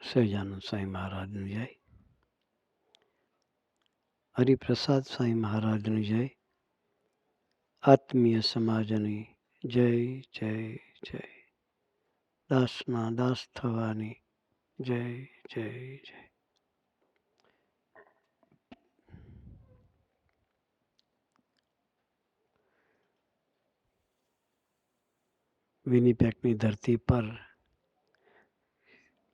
સહજાનંદ સ્વામી મહારાજની જય, હરિપ્રસાદ સ્વામી મહારાજની જય, આત્મીય સમાજની જય જય જય, દાસના દાસ થવાની જય જય જય. વિનીપેકની ધરતી પર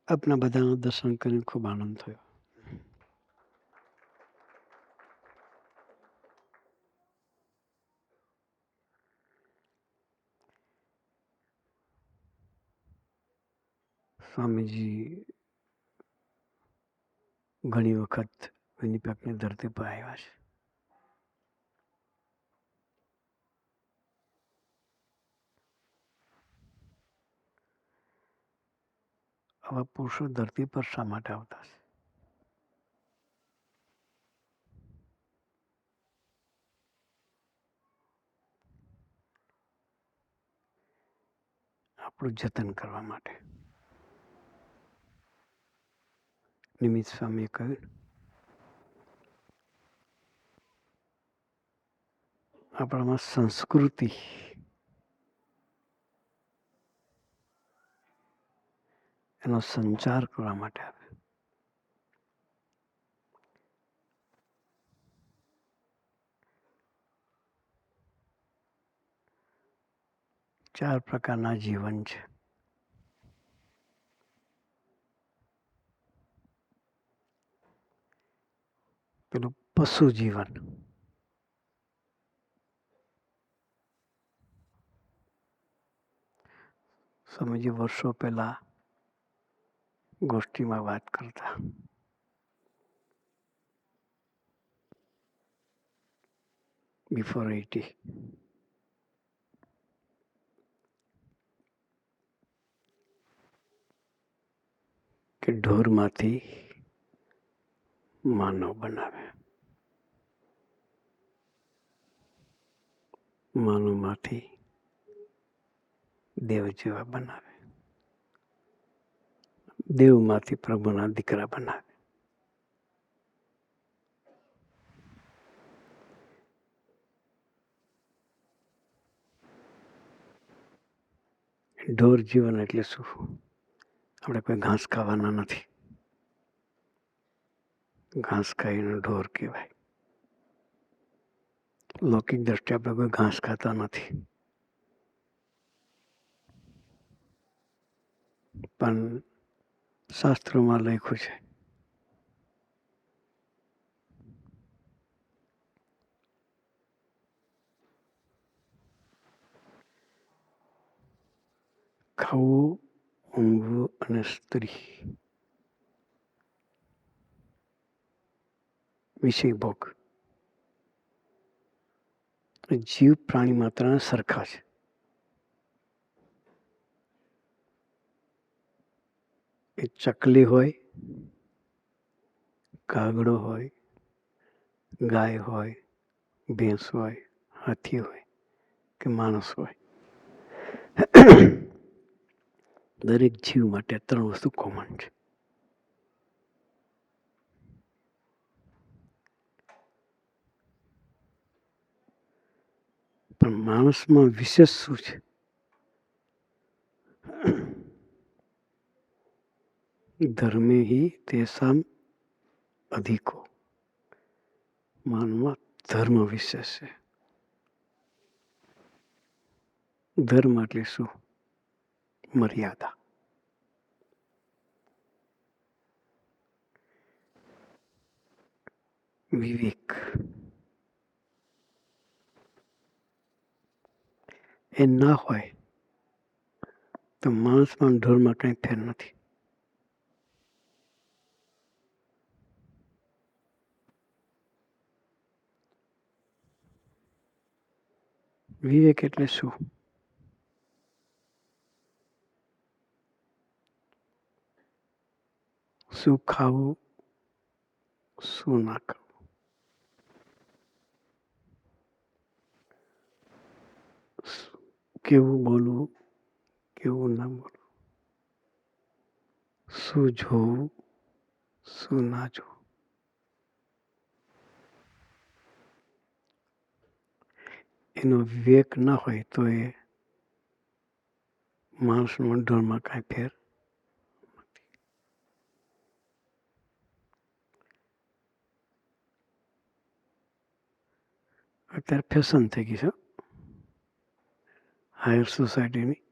આપના બધાનું દર્શન કરીને ખૂબ આનંદ થયો. સ્વામીજી ઘણી વખત વિનીપેકની ધરતી પર આવ્યા છે. આવા પુરુષો ધરતી પર શા માટે આવતા છે? આપણું જતન કરવા માટે. નિમિત્ત સ્વામીએ કહ્યું, આપણામાં સંસ્કૃતિ એનો સંચાર કરવા માટે આવે. ચાર પ્રકારના જીવન છે. પેલું પશુ જીવન, સ્વામીજી વર્ષો પહેલા ગોષ્ઠીમાં વાત કરતા. બિફોર 80 કે ઢોરમાંથી માનવ બનાવે, માનવમાંથી દેવ જેવા બનાવે, દેવમાંથી પ્રભુના દીકરા બનાવે. ઢોર જીવન એટલે શું? આપણે કોઈ ઘાસ ખાવાના નથી. ઘાસ ખાઈને ઢોર કહેવાય. લૌકિક દ્રષ્ટિએ આપણે કોઈ ઘાસ ખાતા નથી, પણ શાસ્ત્રોમાં લખ્યું છે ખાવું, ઊંઘવું અને સ્ત્રી, વિષય ભોગ, જીવ પ્રાણી માત્રના સરખા છે. એ ચકલી હોય, કાગડો હોય, ગાય હોય, ભેંસ હોય, હાથી હોય કે માણસ હોય, દરેક જીવ માટે ત્રણ વસ્તુ કોમન છે. પણ માણસમાં વિશેષ શું છે? ધર્મે હિ તેષામ અધિકો. માનવમાં ધર્મ વિશેષ છે. ધર્મ એટલે શું? મર્યાદા. વિવેક. એ ના હોય તો માણસમાં ઢોરમાં કંઈ ફેર નથી. વિવેક એટલે શું? શું ખાવું, શું ના ખાવું, કેવું બોલવું, કેવું ના બોલવું, શું જોવું, શું ના જોવું. એનો વિવેક ના હોય તો એ માણસનો ઢળમાં કાંઈ ફેર. અત્યારે ફેશન થઈ ગઈ છે હાયર સોસાયટીની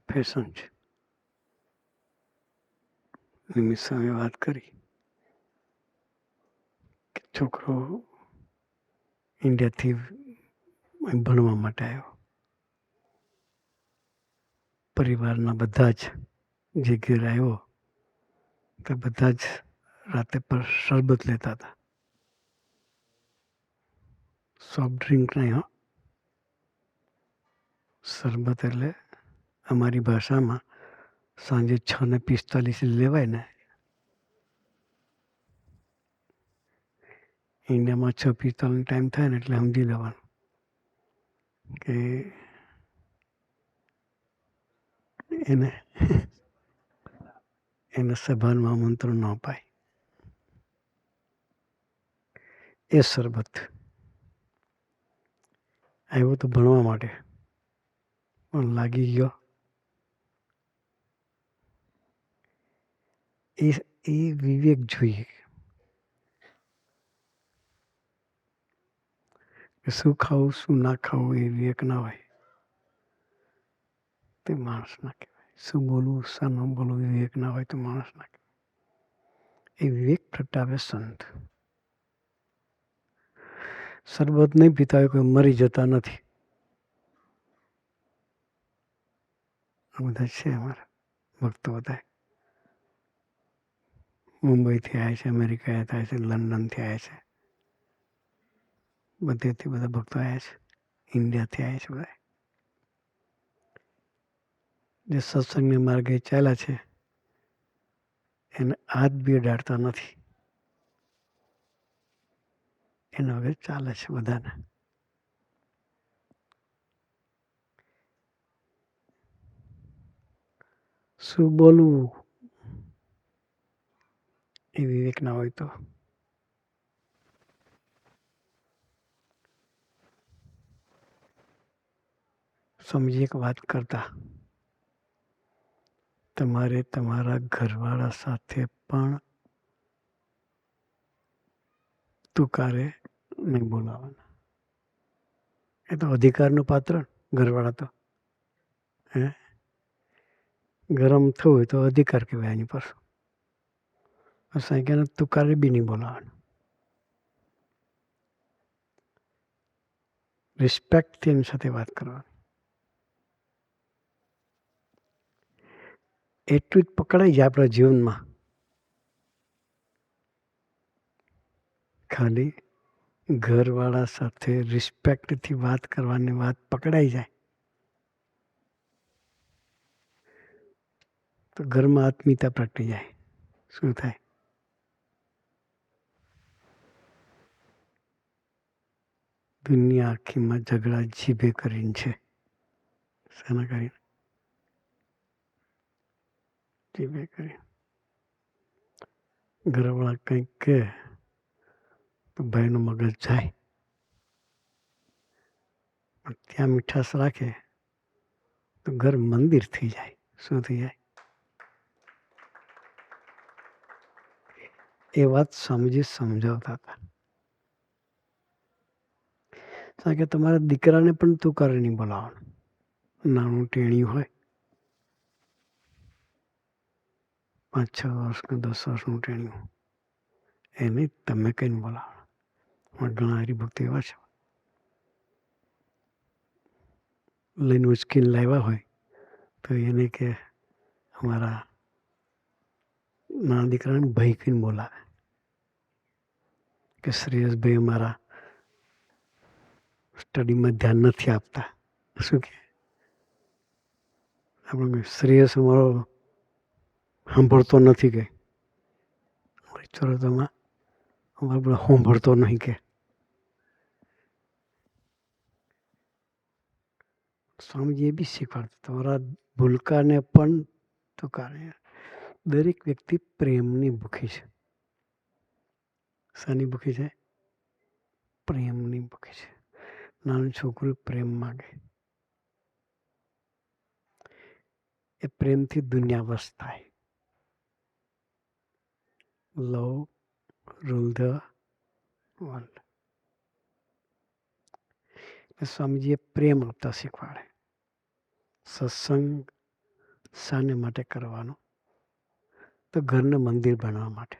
ફેશન છે. નિમિત સામે વાત કરી કે છોકરો ઇન્ડિયાથી ભણવા માટે આવ્યો. પરિવારના બધા જ જે ઘેર આવ્યો તે બધા જ રાતે પર શરબત લેતા હતા. સોફ્ટ ડ્રિંક નહીં હો, શરબત એટલે અમારી ભાષામાં સાંજે 6:45 લેવાય ને, ઇન્ડિયામાં 6:45 ટાઈમ થાય ને એટલે સમજી લેવાનું કે એને સભામાં આમંત્રણ ન અપાય. એ શરબત આવ્યો તો ભણવા માટે પણ લાગી ગયો એ વિવેક જોઈએ કે શું ખાવું શું ના ખાવું એ વિવેક ના હોય તે માણસ ના કહેવાય. શું બોલવું શું ન બોલવું વિવેક ના હોય તો માણસ ના કહેવાય. એ વિવેક પ્રગટાવે સંત. શરબત નહીં પીતા હોય કોઈ મરી જતા નથી. આ બધા છે અમારા ભક્તો બધા મુંબઈથી આવ્યા છે, અમેરિકા થાય છે, લંડનથી આવ્યા છે, બધેથી બધા ભક્તો આવ્યા છે, ઇન્ડિયાથી આવ્યા છે. બધા જે સત્સંગની માર્ગે ચાલ્યા છે એને હાથ બી અડાડતા નથી. એના વગર ચાલે છે બધાને. શું બોલવું એ વિવેક ના હોય તો સમજી એક વાત કરતા તમારે તમારા ઘરવાળા સાથે પણ તુકારે નહીં બોલાવાના. એ તો અધિકારનું પાત્ર. ઘરવાળા તો ગરમ થવું હોય તો અધિકાર કહેવાય એની પર. સાંઈકને તુકારે બી નહીં બોલાવાનું. રિસ્પેક્ટથી એની સાથે વાત કરવાની. એટલું જ પકડાઈ જાય આપણા જીવનમાં. ખાલી ઘરવાળા સાથે રિસ્પેક્ટથી વાત કરવાની વાત પકડાઈ જાય તો ઘરમાં આત્મીયતા પ્રગટી જાય. શું થાય? દુનિયા આખીમાં ઝઘડા જીભે કરીને છે. શેના કરીને? જીભે કરીને. ઘરવાળા કંઈક કહે તો ભાઈનું મગજ જાય. પણ ત્યાં મીઠાશ રાખે તો ઘર મંદિર થઈ જાય. શું થઈ જાય? એ વાત સમજી સમજાવતા હતા. કે તમારા દીકરાને પણ તુકારે નહીં બોલાવવાનું. નાનું ટેણિયું હોય 5-6 વર્ષનું 10 વર્ષનું ટેણિયું એને તમે કહીને બોલાવવાનું. ઘણા હરિભક્તો એવા છે લઈને ઉચકીને લાવ્યા હોય તો એને કે અમારા નાના દીકરાને ભાઈ કહીને બોલાવે કે શ્રેયસભાઈ અમારા સ્ટડીમાં ધ્યાન નથી આપતા. શું કે આપણે શ્રેયસ અમારો સાંભળતો નથી કે ચરોતમાં અમારે સાંભળતો નહીં કે. સ્વામીજી એ બી શીખવાડતા તમારા ભૂલકાને પણ તો કારણ દરેક વ્યક્તિ પ્રેમની ભૂખી છે. શાની ભૂખી છે? પ્રેમની ભૂખી છે. નાનું છોકરું પ્રેમ માગે. એ પ્રેમથી દુનિયા વશ થાય. લવ રૂલ ધ વર્લ્ડ. સ્વામીજીએ પ્રેમ આપતા શીખવાડે. સત્સંગ શાને માટે કરવાનો? તો ઘરને મંદિર બનાવવા માટે.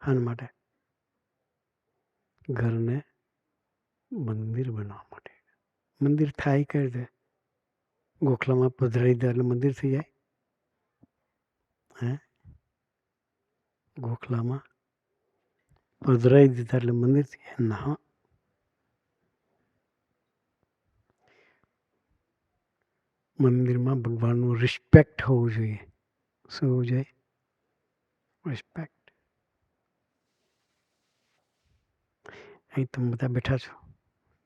શાના માટે? ઘરને મંદિર બનાવવા માટે. મંદિર થાય કઈ રીતે? ગોખલામાં પધરાવી દે એટલે મંદિર થઈ જાય? હે? ગોખલામાં પધરાવી દીધા એટલે મંદિર થઈ જાય? ના. મંદિરમાં ભગવાનનું રિસ્પેક્ટ હોવું જોઈએ. શું હોવું જોઈએ? રિસ્પેક્ટ. અહીં તમે બધા બેઠા છો,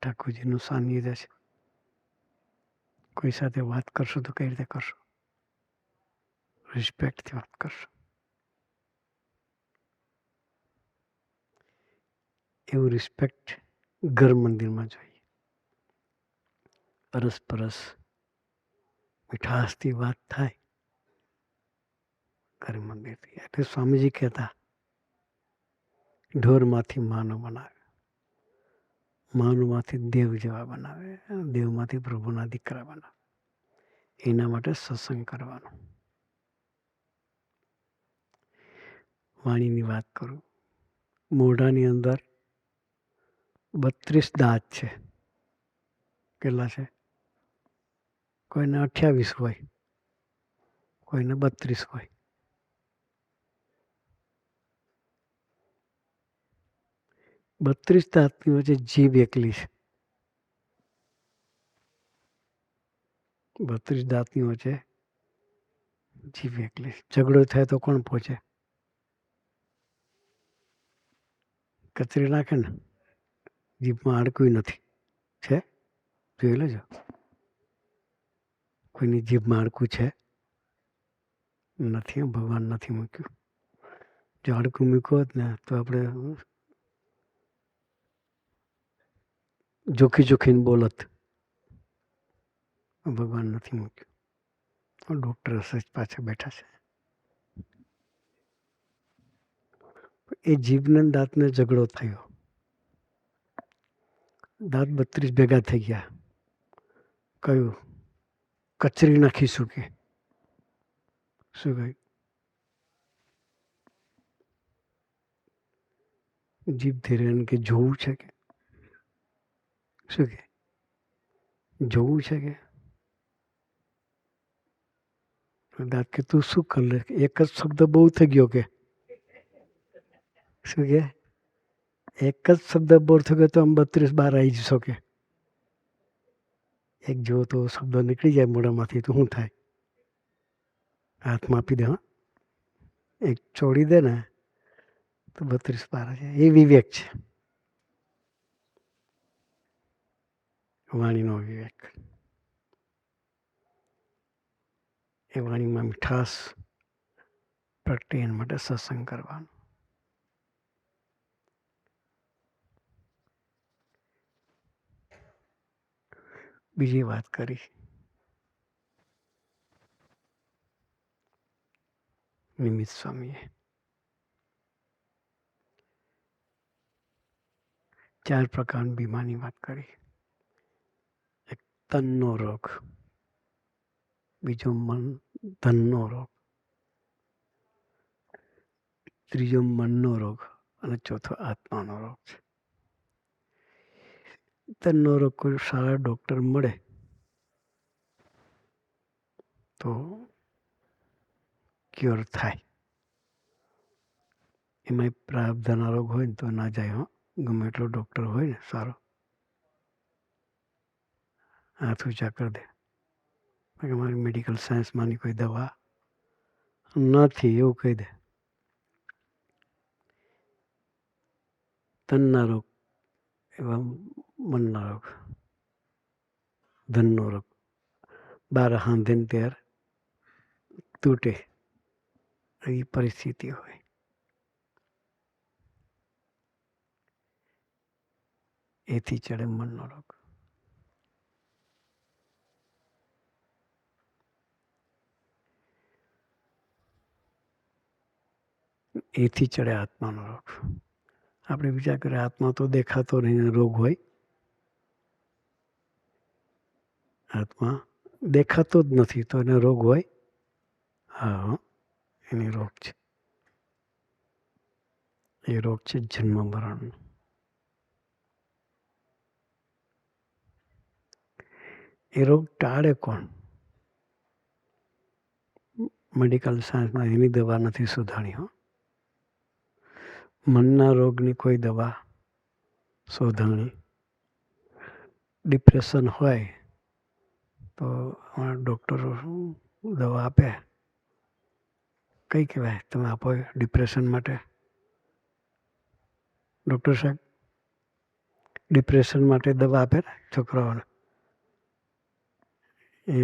ઠાકોરજીનું સાનિધ્ય છે. કોઈ સાથે વાત કરશો તો કઈ રીતે કરશો? રિસ્પેક્ટથી વાત કરશો. એવું રિસ્પેક્ટ ઘર મંદિરમાં જોઈએ. અરસપરસ મીઠાશથી વાત થાય ઘર મંદિરથી. એટલે સ્વામીજી કહેતા ઢોરમાંથી માનવ બનાવે, માનવમાંથી દેવ જેવા બનાવે, દેવમાંથી પ્રભુના દીકરા બનાવે. એના માટે સત્સંગ કરવાનો. વાણીની વાત કરું. મોઢાની અંદર 32 દાંત છે. કેટલા છે? કોઈને 28 હોય, કોઈને 32 હોય. બત્રીસ દાંતની વચ્ચે જીભ એકલી છે. 32 દાંતની વચ્ચે જીભ એકલી. ઝઘડો થાય તો કોણ પહોંચે? કચરી નાખે ને. જીભમાં હાડકું નથી. છે? જોઈ લેજો. કોઈની જીભમાં હાડકું છે? નથી. ભગવાન નથી મૂક્યું. જો હાડકું મૂક્યું હોત ને તો આપણે જોખી જોખીને બોલત. ભગવાન નથી મૂક્યું. ડૉક્ટર સચ પાછળ બેઠા છે. એ જીભને દાંતને ઝઘડો થયો. દાંત 32 ભેગા થઈ ગયા. કયું? કચરી નાખીશું કે શું કહ્યું? જીભ ધીરે કે જોવું છે કે શું કે જોવું છે કે દાંત કે તું શું કર લે? એક જ શબ્દ બહુ થઈ ગયો કે શું કે એક જ શબ્દ બોર થઈ ગયો તો આમ 32 બહાર આવી જશો કે એક જો તો શબ્દ નીકળી જાય મોઢામાંથી તો શું થાય? હાથમાં આપી દે. હા, એક છોડી દે ને તો 32 બહાર આવી જાય. એ વિવેક છે, વાણીનો વિવેક. એ વાણીમાં મીઠાશ પ્રગટે એના માટે સત્સંગ કરવાનો. બીજી વાત કરી નિમિત્ત સ્વામીએ. 4 પ્રકારની બીમારીની વાત કરી. એક તનનો રોગ, બીજો ધનનો રોગ, ત્રીજો મનનો રોગ અને ચોથો આત્માનો રોગ છે. તનનો રોગ કોઈ સારા ડૉક્ટર મળે તો ક્યોર થાય. એમાં પ્રારબ્ધના રોગ હોય ને તો ના જાય. હો, ગમે એટલો ડૉક્ટર હોય ને સારો, હાથ ઊંચા કરી દે કે મારી મેડિકલ સાયન્સમાંની કોઈ દવા નથી એવું કહી દે. તનના રોગ એવા મનના રોગ, ધનનો રોગ 12 હાંધે ને 13 તૂટે એવી પરિસ્થિતિ હોય. એથી ચડે મનનો રોગ. એથી ચડે આત્માનો રોગ. આપણે વિચાર કરીએ આત્મા તો દેખાતો નહીં, રોગ હોય? આત્મા દેખાતો જ નથી તો એને રોગ હોય? હા, એને રોગ છે. એ રોગ છે જન્મ મરણ. એ રોગ ટાળે કોણ? મેડિકલ સાયન્સમાં એની દવા નથી શોધાણી. હો, મનના રોગની કોઈ દવા શોધાણી. ડિપ્રેશન હોય તો ડૉક્ટરો દવા આપે. કઈ કહેવાય તમે આપો ડિપ્રેશન માટે? ડૉક્ટર સાહેબ ડિપ્રેશન માટે દવા આપે ને છોકરાઓને? એ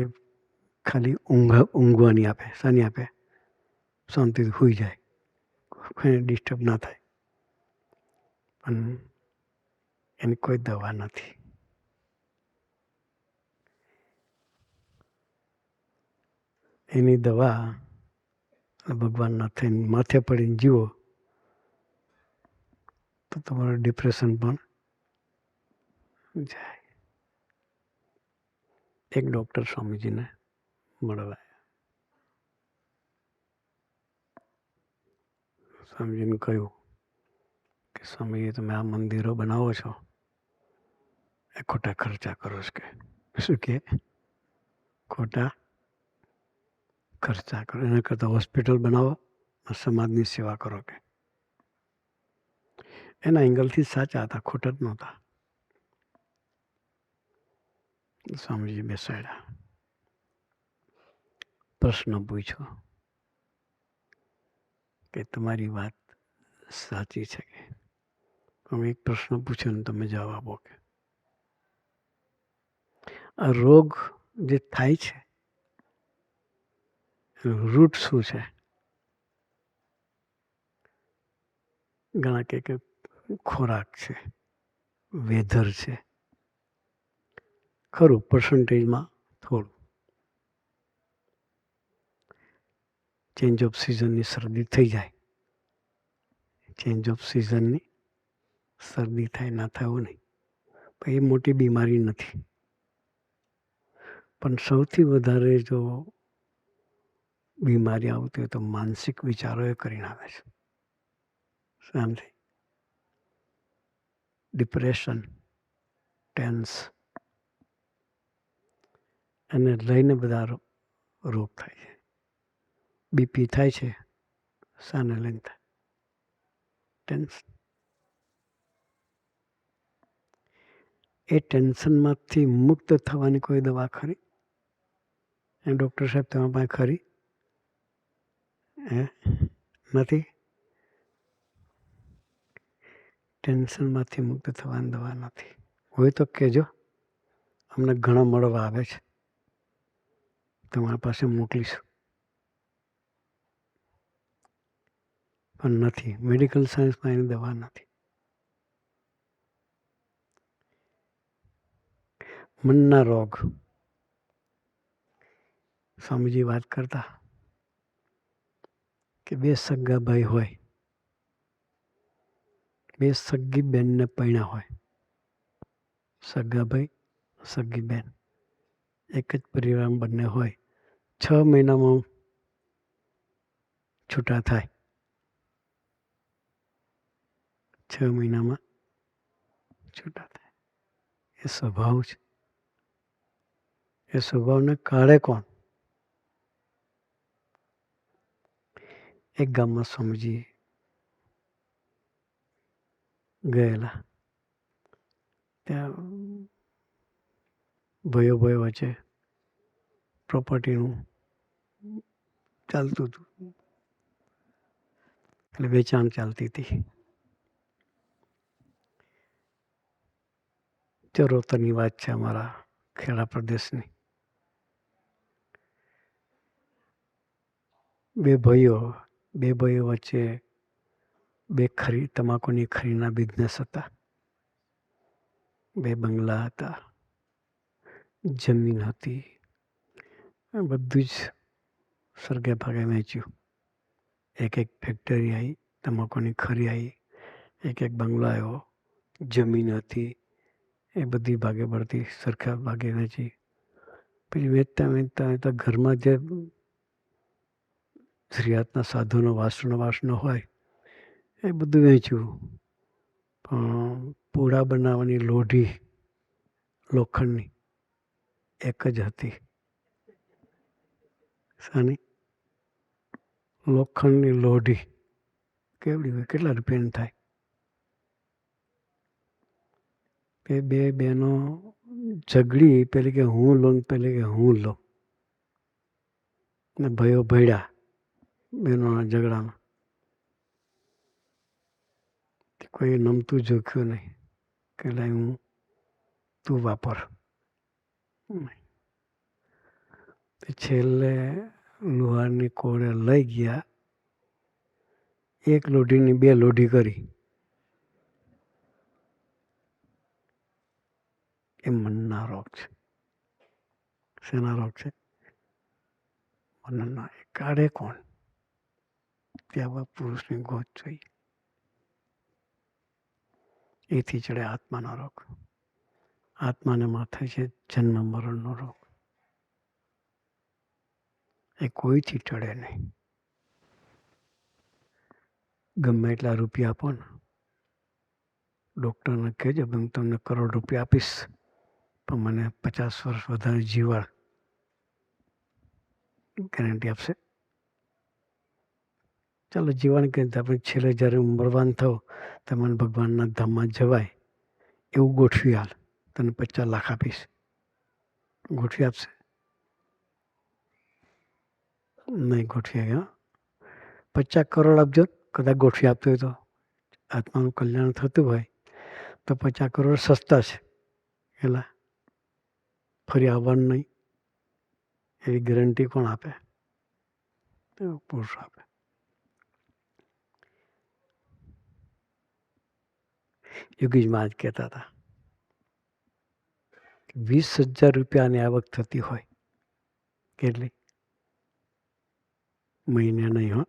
ખાલી ઊંઘવાની આપે. શાની આપે? શાંતિથી સૂઈ જાય, કોઈ ડિસ્ટર્બ ના થાય. પણ એની કોઈ દવા નથી. એની દવા ભગવાનના થઈને માથે પડીને જીવો તો તમારું ડિપ્રેશન પણ જાય. એક ડૉક્ટર સ્વામીજીને મળવા. સ્વામીજીને કહ્યું કે સ્વામીજી તમે આ મંદિરો બનાવો છો એ ખોટા ખર્ચા કરો છો. કે શું કે ખોટા ખર્ચા કરો, એના કરતાં હોસ્પિટલ બનાવો, સમાજની સેવા કરો. કે એના એંગલથી સાચા હતા, ખોટા જ નહોતા. સ્વામીજી બેસાડ્યા, પ્રશ્ન પૂછ્યો કે તમારી વાત સાચી છે કે? તમે એક પ્રશ્ન પૂછ્યો ને તમે જવાબ આપો. કે આ રોગ જે થાય છે રૂટ શું છે? ઘણા કે ખોરાક છે, વેધર છે. ખરું, પર્સન્ટેજમાં થોડું. ચેન્જ ઓફ સિઝનની શરદી થઈ જાય, ચેન્જ ઓફ સિઝનની શરદી થાય ના થાય એવું નહીં, પણ એ મોટી બીમારી નથી. પણ સૌથી વધારે જો બીમારી આવતી હોય તો માનસિક વિચારો એ કરીને આવે છે. શાંતિ, ડિપ્રેશન, ટેન્સ, એને લઈને બધા રોગ થાય છે. બીપી થાય છે, શાને લઈને થાય? ટેન્શન. એ ટેન્શનમાંથી મુક્ત થવાની કોઈ દવા ખરી? એ ડૉક્ટર સાહેબ તમારી પાસે ખરી? નથી. ટેન્શનમાંથી મુક્ત થવાની દવા નથી. હોય તો કહેજો, અમને ઘણા મળવા આવે છે, તમારા પાસે મોકલીશું. પણ નથી, મેડિકલ સાયન્સમાં એની દવા નથી. મનના રોગ. સ્વામીજી વાત કરતા કે બે સગા ભાઈ હોય, બે સગી બેનને પૈણા હોય. સગા ભાઈ, સગી બેન, એક જ પરિવારમાં બંને હોય. 6 મહિનામાં છૂટા થાય. 6 મહિનામાં છૂટા થાય. એ સ્વભાવ છે. એ સ્વભાવને કાઢે કોણ? એક ગામમાં સ્વામીજી ગયેલા. ત્યાં ભાઈઓ વચ્ચે પ્રોપર્ટીનું ચાલતું હતું, એટલે વેચાણ ચાલતી હતી. ચરોતરની વાત છે અમારા ખેડા પ્રદેશની. બે ભાઈઓ વચ્ચે બે તમાકુની ખરીના બિઝનેસ હતા. બે બંગલા હતા, જમીન હતી. બધું જ સરગે ભાગે વેચ્યું. એક ફેક્ટરી આવી, તમાકુની ખરી આવી, એક બંગલો આવ્યો, જમીન હતી. એ બધી ભાગે પડતી સરખા ભાગે વેચી. પછી વેચતા ઘરમાં જે શ્રીયાતના સાધુનો વાસણો હોય એ બધું વેચ્યું. પણ પૂડા બનાવવાની લોઢી લોખંડની એક જ હતી. શાની? લોખંડની લોઢી. કેવડી હોય? કેટલા રૂપિયાની થાય? એ બે બહેનો ઝઘડી, પેલી કે હું લઉં, પેલી કે હું લઉં. ને ભાઈઓ ભળ્યા બહેનોના ઝઘડામાં. કોઈ નમતું જોખ્યું નહીં કે લાય હું તું વાપર. છેલ્લે લુહારની કોળે લઈ ગયા. એક લોઢીની બે લોઢી કરી. એ મનના રોગ છે. શેના રોગ છે? મનના. એ કાઢે કોણ? ત્યાં પુરુષની ગોત જોઈએ. એથી ચડે આત્માનો રોગ. આત્માને માથે છે જન્મ મરણનો રોગ. એ કોઈથી ચડે નહીં. ગમે એટલા રૂપિયા આપો ને, ડૉક્ટરને કહેજો હું તમને કરોડ રૂપિયા આપીશ, પણ મને 50 વર્ષ વધારે જીવાડ. ગેરંટી આપશે? ચાલો જીવન કહે આપણે છેલ્લે જ્યારે મરવાન થાવ તો મને ભગવાનના ધામમાં જવાય એવું ગોઠવી હાલ, તને 50 લાખ આપીશ. ગોઠવી આપશે? નહીં ગોઠવી ગયા. 50 કરોડ આપજો, કદાચ ગોઠવી આપતો હોય તો. આત્માનું કલ્યાણ થતું હોય તો 50 કરોડ સસ્તા છે. એટલે ફરી આવવાનું નહીં એવી ગેરંટી કોણ આપે? પુરુષ આપે. યોગીજ મહારાજ કહેતા હતા 20,000 રૂપિયાની આવક થતી હોય. કેટલી? મહિને નહીં હો.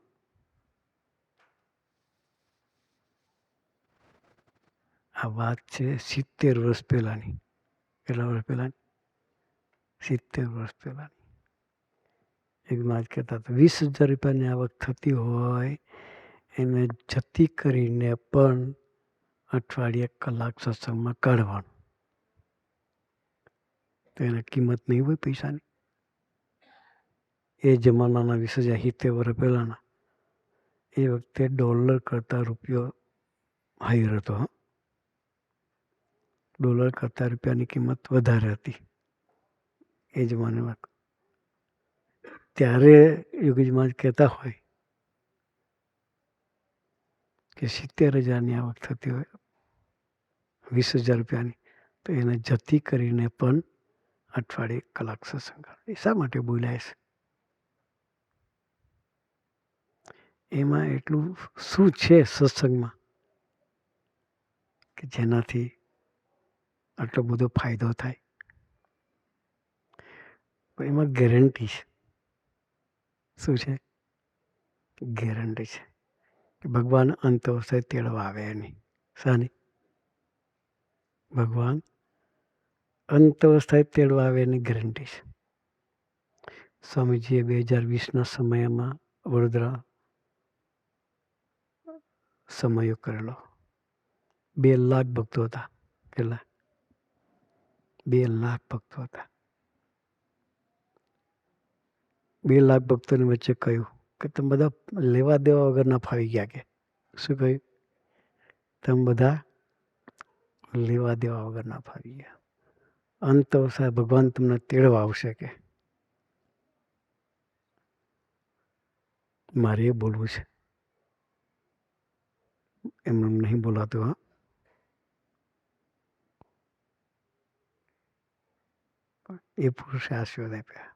આ વાત છે 70 વર્ષ પહેલાની. કેટલા વર્ષ પહેલાની? 70 વર્ષ પહેલાની. એક મહારાજ કહેતા હતા 20,000 રૂપિયાની આવક થતી હોય એને જતી કરીને પણ અઠવાડિયે કલાક સત્સંગમાં કાઢવાનું. તો એને કિંમત નહીં હોય પૈસાની. એ જમાનાના 20,070 વર્ષ પહેલાના એ વખતે ડોલર કરતાં રૂપિયો હાયર હતો. ડોલર કરતાં રૂપિયાની કિંમત વધારે હતી એ જમાનામાં. ત્યારે યોગીજી મહારાજ કહેતા હોય કે 70,000ની આવક થતી હોય 20,000 રૂપિયાની, તો એને જતી કરીને પણ અઠવાડિયે કલાક સત્સંગ. એ શા માટે બોલાય છે? એમાં એટલું શું છે સત્સંગમાં કે જેનાથી આટલો બધો ફાયદો થાય? એમાં ગેરંટી છે. શું છે? ગેરંટી છે કે ભગવાન અંત અવસ્થાએ તેડવા આવે નહીં. શાની? ભગવાન અંત અવસ્થાએ તેડવા આવે એની ગેરંટી છે. સ્વામીજીએ 2020ના સમયમાં વડોદરા સમયો કરેલો. 2 લાખ ભક્તો હતા. કેટલા? 2 લાખ ભક્તો હતા. 2 લાખ ભક્તોની વચ્ચે કહ્યું કે તમે બધા લેવા દેવા વગરના ફાવી ગયા. કે શું કહ્યું? તમે બધા લેવા દેવા વગરના ફાવી ગયા. અંત અવસ્થાએ ભગવાન તમને તેડવા આવશે. કે મારે એ બોલવું છે. એમને નહીં બોલાતું. હા, એ પુરુષે આશીર્વાદ આપ્યા.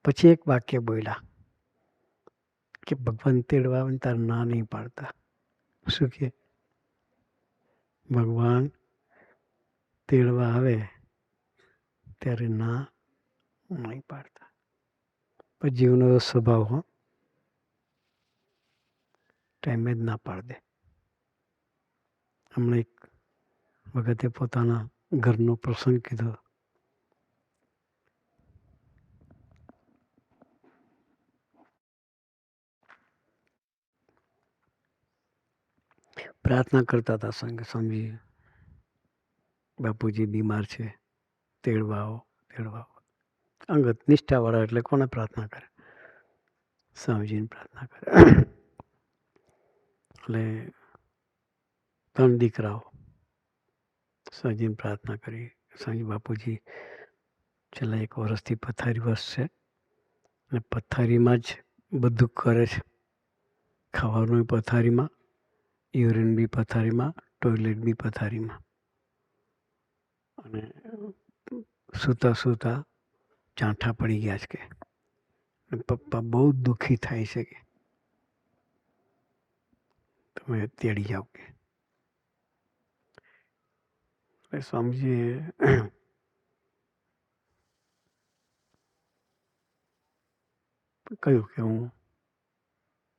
પછી એક વાક્ય બોલ્યા કે ભગવાન તેડવા આવે તારે ના નહીં પાડતા. શું કે ભગવાન તેડવા આવે ત્યારે ના નહીં પાડતા. પણ જીવનો સ્વભાવ હો, ટાઈમે જ ના પાડ દે. હમણાં એક વખતે પોતાના ઘરનો પ્રસંગ કીધો. પ્રાર્થના કરતા હતા સ્વામી, બાપુજી બીમાર છે, તેડવા આવો, તેડવા આવો. અંગત નિષ્ઠાવાળા એટલે કોને પ્રાર્થના કરે? સ્વામીજીને પ્રાર્થના કરે. એટલે 3 દીકરાઓ સ્વામીજીને પ્રાર્થના કરી. સ્વામી બાપુજી છેલ્લા 1 વર્ષથી પથારીવશ છે અને પથારીમાં જ બધું કરે છે. ખાવાનું પથારીમાં, યુરિન બી પથારીમાં, ટોયલેટ બી પથારીમાં. અને સૂતા સૂતા ચાંઠા પડી ગયા છે કે પપ્પા બહુ દુઃખી થાય છે કે તમે તેડી જાઓ કે. સ્વામીજીએ કહ્યું કે હું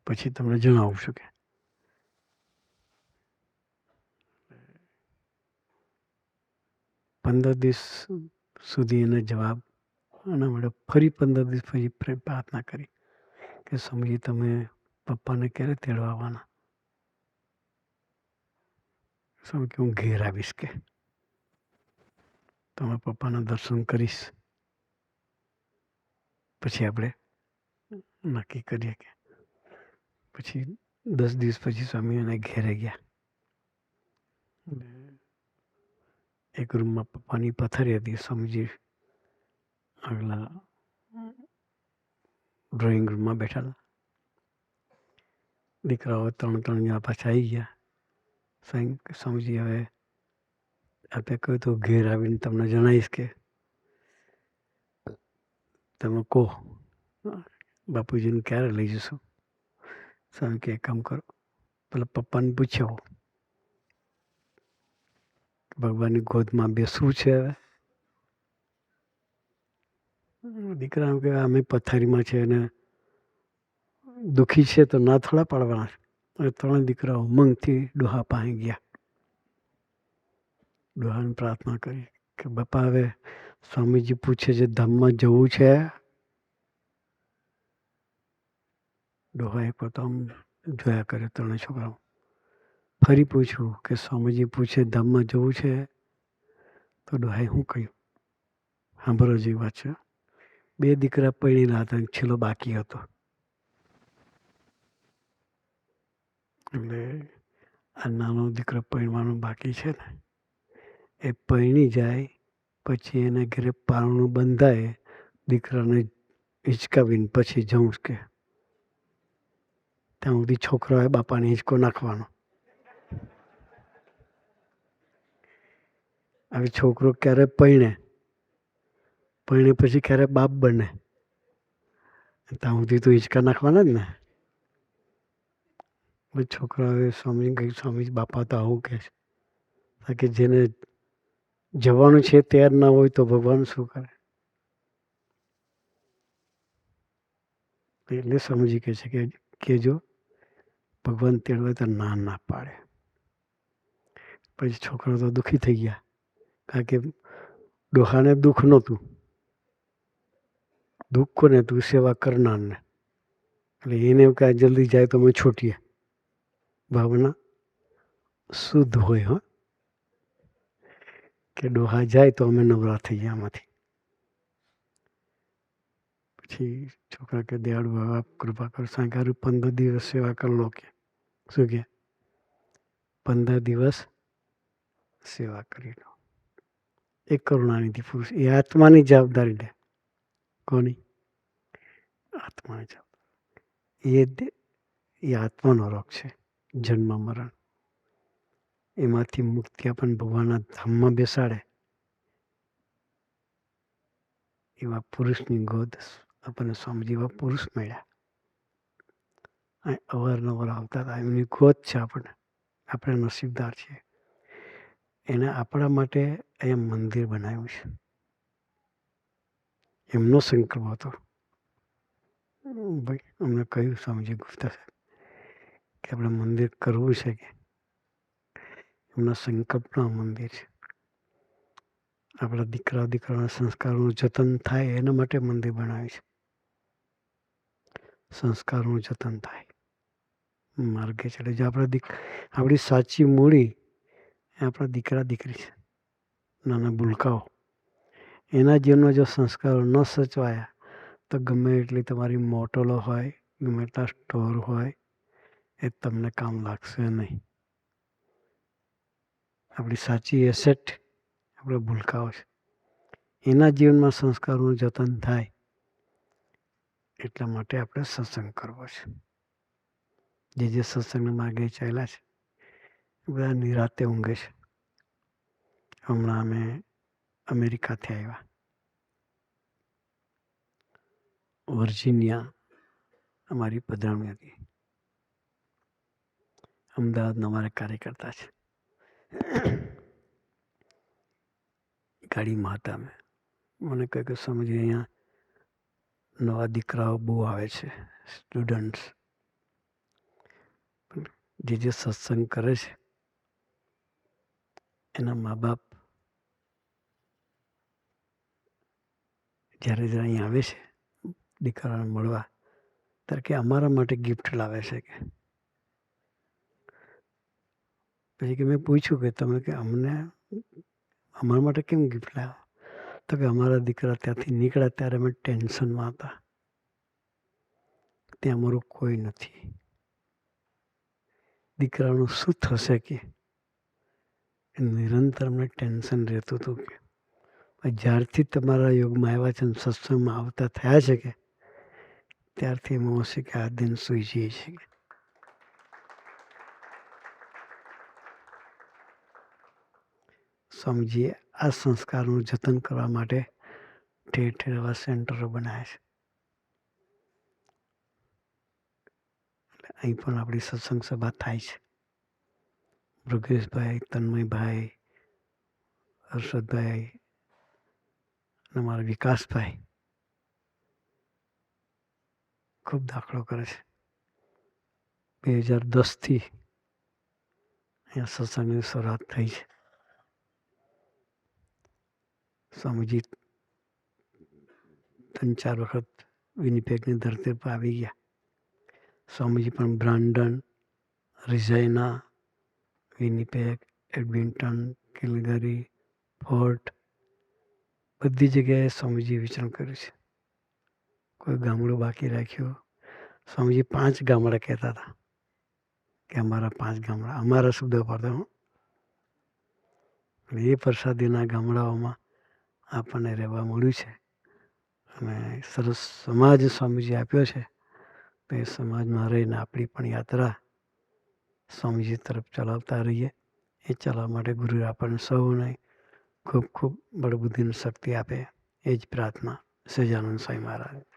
પછી તમને જણાવું છું કે. પંદર દિવસ સુધી એને જવાબ ના મળ્યો. ફરી 15 દિવસ પછી પ્રાર્થના કરી કે સ્વામીજી તમે પપ્પાને ક્યારે તેડવા આવવાના? સ્વામી કે હું ઘેર આવીશ કે તમે પપ્પાના દર્શન કરીશ પછી આપણે નક્કી કરીએ કે. પછી 10 દિવસ પછી સ્વામી એને ઘેરે ગયા. એક રૂમમાં પપ્પાની પથારી હતી. સ્વામીજી આગલા ડ્રોઈંગ રૂમમાં બેઠા હતા. દીકરાઓ 3 જણા પાછા આવી ગયા. સ્વામીજી હવે આપણે કહ્યું તો ઘેર આવીને તમને જણાવીશ કે તમે કહો બાપુજીને ક્યારે લઈ જશો? સ્વામી કે એક કામ કરો, પેલા પપ્પાને પૂછ્યો ભગવાનની ગોદમાં બેસવું છે હવે? દીકરા કે અમે પથારીમાં છે અને દુઃખી છે તો ના થોડા પાડવાના. અને 3 દીકરાઓ ઉમંગથી ડોહા પાસે ગયા. ડોહાને પ્રાર્થના કરી કે બાપા હવે સ્વામીજી પૂછે છે ધામમાં જવું છે? ડોહાએ પોતામ જોયા કરે 3 છોકરાઓ. ફરી પૂછ્યું કે સ્વામીજી પૂછે ધામમાં જવું છે? તો ડોહાએ શું કહ્યું? સાંભળો જેવી વાત છે. 2 દીકરા પરણેલા હતા, છેલ્લો બાકી હતો. એટલે આ નાનો દીકરો પરણવાનો બાકી છે ને, એ પરણી જાય પછી એને ઘરે પારણું બંધાય, દીકરાને હિંચકાવીને પછી જવું કે. ત્યાં સુધી છોકરાએ બાપાને હિંચકો નાખવાનો. હવે છોકરો ક્યારે પરણે પછી ક્યારે બાપ બને, ત્યાં સુધી તો હિંચકા નાખવાના જ ને. છોકરાઓએ સ્વામીને કહ્યું સ્વામી બાપા તો આવું કહે છે કે જેને જવાનું છે તૈયાર ના હોય તો ભગવાન શું કરે? એટલે સ્વામીજી કહે છે કે કેજો ભગવાન તેડવા તો ના પાડે. પછી છોકરા તો દુઃખી થઈ ગયા, કારણ કે ડોહાને દુઃખ નહોતું. દુઃખ કોને? તું સેવા કરનારને. એટલે એને એવું કે જલ્દી જાય તો અમે છૂટીએ. ભાવના શુદ્ધ હોય. હા, કે ડોહા જાય તો અમે નવરા થઈ ગયા આમાંથી. પછી છોકરા કે દયાળુ બાબા કૃપા કરો, સાંકારું 15 દિવસ સેવા કરી લો કે. શું કે 15 દિવસ સેવા કરી લો. એક કરુણાનિધિ પુરુષ એ આત્માની જવાબદારી લે. કોની? આત્માની જવાબદારી. એ આત્માનો રોગ છે, જન્મ મરણ. એમાંથી મુક્તિ આપણને ભગવાનના ધામમાં બેસાડે એવા પુરુષની ગોદ આપણને સ્વામી જેવા પુરુષ મળ્યા. અહીં અવારનવાર આવતા હતા. એમની ગોત છે આપણને, આપણે નસીબદાર છીએ. એને આપણા માટે અહીંયા મંદિર બનાવ્યું છે. એમનો સંકલ્પ હતો. ભાઈ અમને કહ્યું સ્વામીજી ગુપ્તા સાહેબ કે આપણે મંદિર કરવું છે, કે એમના સંકલ્પના મંદિર છે. આપણા દીકરાના સંસ્કારોનું જતન થાય એના માટે મંદિર બનાવ્યું છે. સંસ્કારોનું જતન થાય માર્ગે ચડે. જો આપણી સાચી મૂડી એ આપણા દીકરા દીકરી છે, નાના ભૂલકાઓ. એના જીવનમાં જો સંસ્કારો ન સચવાયા તો ગમે એટલી તમારી મોટલો હોય, ગમે એટલા સ્ટોર હોય, એ તમને કામ લાગશે નહીં. આપણી સાચી એસેટ આપણા ભૂલકાઓ છે. એના જીવનમાં સંસ્કારોનું જતન થાય એટલા માટે આપણે સત્સંગ કરવો છે. જે સત્સંગના માર્ગે ચાલ્યા છે એ બધા નિરાતે ઊંઘે છે. હમણાં અમે અમેરિકાથી આવ્યા, વર્જિનિયા અમારી પધરામણી હતી. અમદાવાદના અમારા કાર્યકર્તા છે. ગાડીમાં હતા અમે. મને કહે કે સમજી અહીંયા નવા દીકરાઓ બહુ આવે છે, સ્ટુડન્ટ્સ. જે સત્સંગ કરે છે એના મા બાપ જ્યારે અહીં આવે છે દીકરાને મળવા, ત્યારે કે અમારા માટે ગિફ્ટ લાવે છે. કે પછી કે મેં પૂછ્યું કે તમે કે અમારા માટે કેમ ગિફ્ટ લાવ્યા? તો કે અમારા દીકરા ત્યાંથી નીકળ્યા ત્યારે અમે ટેન્શનમાં હતા. ત્યાં અમારું કોઈ નથી. દીકરાનું શું થશે કે નિરંતર અમને ટેન્શન રહેતું હતું. કે જ્યારથી તમારા યોગમાં આવ્યા છે, સત્સંગમાં આવતા થયા છે, કે ત્યારથી એમ હશે કે આ દિન સૂઈ જઈએ છીએ. સ્વામીજીએ આ સંસ્કારનું જતન કરવા માટે ઠેર ઠેર એવા સેન્ટરો બનાવ્યા છે. એટલે અહીં પણ આપણી સત્સંગ સભા થાય છે. મૃગેશભાઈ, તન્મયભાઈ, હર્ષદભાઈ અને મારા વિકાસભાઈ ખૂબ દાખલો કરે છે. 2010થી અહીંયા સત્સંગની શરૂઆત થઈ છે. સ્વામીજી 3-4 વખત વિનિપેગની ધરતી પર આવી ગયા. સ્વામીજી પણ બ્રાન્ડન, રિઝાઇના, વિનિપેગ, એડમિન્ટન, કેલગરી, ફોર્ટ બધી જગ્યાએ સ્વામીજીએ વિચરણ કર્યું છે. કોઈ ગામડું બાકી રાખ્યું? સ્વામીજી 5 ગામડા કહેતા હતા કે અમારા 5 ગામડા, અમારા શબ્દ પડતા. એ પ્રસાદીના ગામડાઓમાં આપણને રહેવા મળ્યું છે. અને સરસ સમાજ સ્વામીજી આપ્યો છે. તો એ સમાજમાં રહીને આપણી પણ યાત્રા સ્વામીજી તરફ ચલાવતા રહીએ. એ ચલાવવા માટે ગુરુ આપણને સૌને ખૂબ ખૂબ બળબુદ્ધિની શક્તિ આપે, એ જ પ્રાર્થના. સહજાનંદ સ્વામી મહારાજ.